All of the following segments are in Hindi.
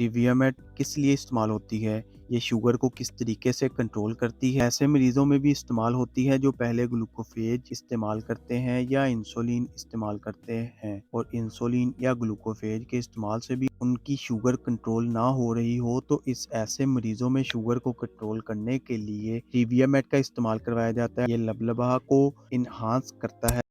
ट्रिवियामेट किस लिए इस्तेमाल होती है, ये शुगर को किस तरीके से कंट्रोल करती है। ऐसे मरीजों में भी इस्तेमाल होती है जो पहले ग्लूकोफेज इस्तेमाल करते हैं या इंसुलिन इस्तेमाल करते हैं, और इंसुलिन या ग्लूकोफेज के इस्तेमाल से भी उनकी शुगर कंट्रोल ना हो रही हो तो इस ऐसे मरीजों में शुगर को कंट्रोल करने के लिए ट्रिवियामेट का इस्तेमाल करवाया जाता है। ये लबलबा को इन्हांस करता है।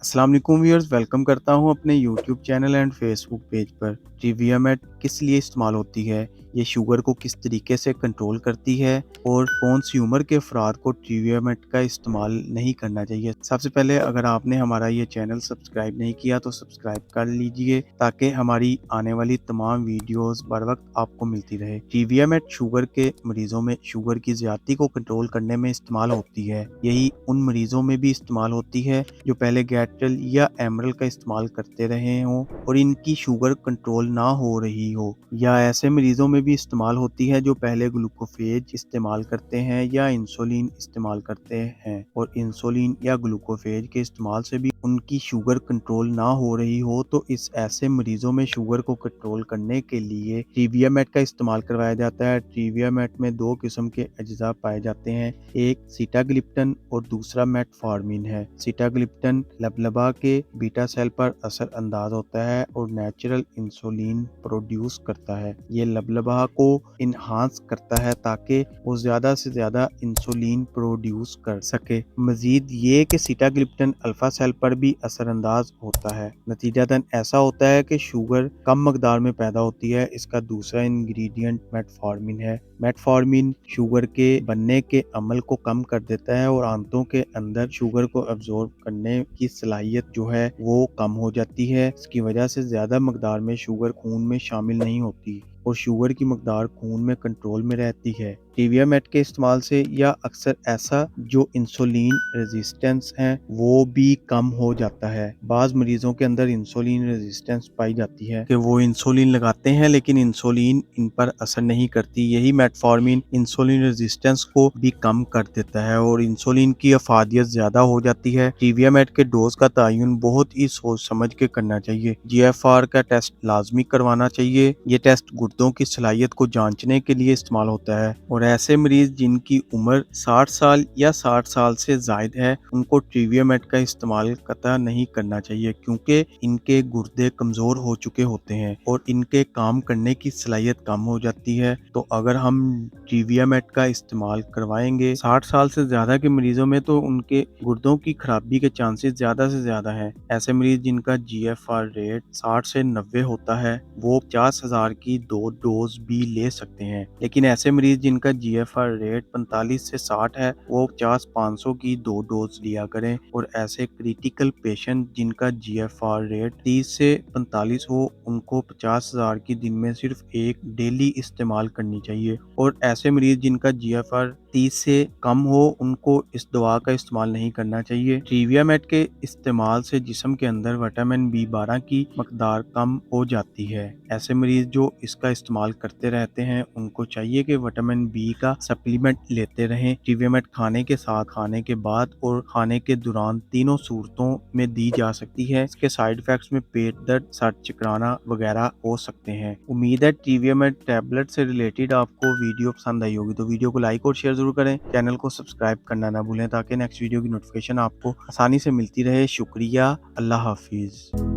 अस्सलाम वालेकुम व्यूअर्स, वेलकम करता हूं अपने YouTube channel and Facebook page पर। ट्रिवियामेट किस लिए इस्तेमाल होती है, ये शुगर को किस तरीके से कंट्रोल करती है और कौन सी उम्र के अफराद को ट्रिवियामेट का इस्तेमाल नहीं करना चाहिए। सबसे पहले अगर आपने हमारा ये चैनल सब्सक्राइब नहीं किया तो सब्सक्राइब कर लीजिए ताकि हमारी आने वाली तमाम वीडियोस बर वक्त आपको मिलती रहे। ट्रिवियामेट शुगर के मरीजों में शुगर की ज्यादती को कंट्रोल करने में इस्तेमाल होती है। यही उन मरीजों में भी इस्तेमाल होती है जो पहले गैट्रल या एमरल का इस्तेमाल करते रहे हों और इनकी शुगर कंट्रोल ना हो रही हो, या ऐसे मरीजों में भी इस्तेमाल होती है जो पहले ग्लूकोफेज इस्तेमाल करते हैं या इंसुलिन इस्तेमाल करते हैं, और इंसुलिन या ग्लूकोफेज के इस्तेमाल से भी उनकी शुगर कंट्रोल ना हो रही हो तो इस ऐसे मरीजों में शुगर को कंट्रोल करने के लिए ट्रिवियामेट का इस्तेमाल करवाया जाता है। ट्रिवियामेट में दो किस्म के अज्जा पाए जाते हैं, एक सीटाग्लिप्टन और दूसरा मेटफॉर्मिन है। सीटाग्लिप्टन लबलबा के बीटा सेल पर असर अंदाज होता है और नेचुरल इंसुलिन प्रोड्यूस करता है। ये लबलबा को इन्हांस करता है ताकि वो ज्यादा से ज्यादा इंसुलिन प्रोड्यूस कर सके। मजीद ये कि सीटाग्लिप्टन अल्फा सेल पर भी असरअंदाज होता है। नतीजतन ऐसा होता है कि शुगर कम मकदार में पैदा होती है। इसका दूसरा इंग्रेडिएंट मेटफॉर्मिन है। मेटफॉर्मिन शुगर के बनने के अमल को कम कर देता है और आंतों के अंदर शुगर को अब्जॉर्ब करने की सलाहियत जो है वो कम हो जाती है। इसकी वजह से ज्यादा मकदार में शुगर खून में शामिल नहीं होती और शुगर की मकदार खून में कंट्रोल में रहती है। ट्रिवियामेट के इस्तेमाल से या अक्सर ऐसा जो इंसुलिन रेजिस्टेंस है वो भी कम हो जाता है। बाज मरीजों के अंदर इंसुलिन रेजिस्टेंस पाई जाती है कि वो इंसुलिन लगाते हैं लेकिन इंसुलिन इन पर असर नहीं करती। यही मेटफॉर्मिन इंसुलिन रेजिस्टेंस को भी कम कर देता है और इंसुलिन की अफादियत ज्यादा हो जाती है। ट्रिवियामेट के डोज का तयन बहुत ही सोच समझ के करना चाहिए। GFR का टेस्ट लाजमी करवाना चाहिए। ये टेस्ट गुर्दों की सलाहियत को जांचने के लिए इस्तेमाल होता है और ऐसे मरीज जिनकी उम्र 60 साल या 60 साल से जायद है उनको ट्रिवियामेट का इस्तेमाल कतई नहीं करना चाहिए, क्योंकि इनके गुर्दे कमजोर हो चुके होते हैं और इनके काम करने की सलाहियत कम हो जाती है। तो अगर हम ट्रिवियामेट का इस्तेमाल करवाएंगे 60 साल से ज्यादा के मरीजों में तो उनके गुर्दों की खराबी के चांसेस ज्यादा से ज्यादा है। ऐसे मरीज जिनका GFR रेट 60 से 90 होता है वो 50,000 की 2 डोज भी ले सकते हैं, लेकिन ऐसे मरीज जिनका GFR रेट 45 से 60 है वो 50-500 की 2 डोज लिया करें। और ऐसे क्रिटिकल पेशेंट जिनका GFR रेट 30 से 45 हो उनको 50,000 की दिन में सिर्फ एक डेली इस्तेमाल करनी चाहिए। और ऐसे मरीज जिनका GFR 30 से कम हो उनको इस दवा का इस्तेमाल नहीं करना चाहिए। ट्रिवियामेट के इस्तेमाल से जिस्म के अंदर विटामिन B12 की मकदार कम हो जाती है। ऐसे मरीज जो इसका इस्तेमाल करते रहते हैं उनको चाहिए कि विटामिन B का सप्लीमेंट लेते रहें। ट्रिवियामेट खाने के साथ, खाने के बाद और खाने के दौरान तीनों सूरतों में दी जा सकती है। इसके साइड इफेक्ट्स में पेट दर्द, सर चकराना वगैरह हो सकते हैं। उम्मीद है ट्रिवियामेट टैबलेट से रिलेटेड आपको वीडियो पसंद आई होगी, तो वीडियो को लाइक और शेयर जरूर करें। चैनल को सब्सक्राइब करना ना भूलें ताकि नेक्स्ट वीडियो की नोटिफिकेशन आपको आसानी से मिलती रहे। शुक्रिया, अल्लाह हाफिज।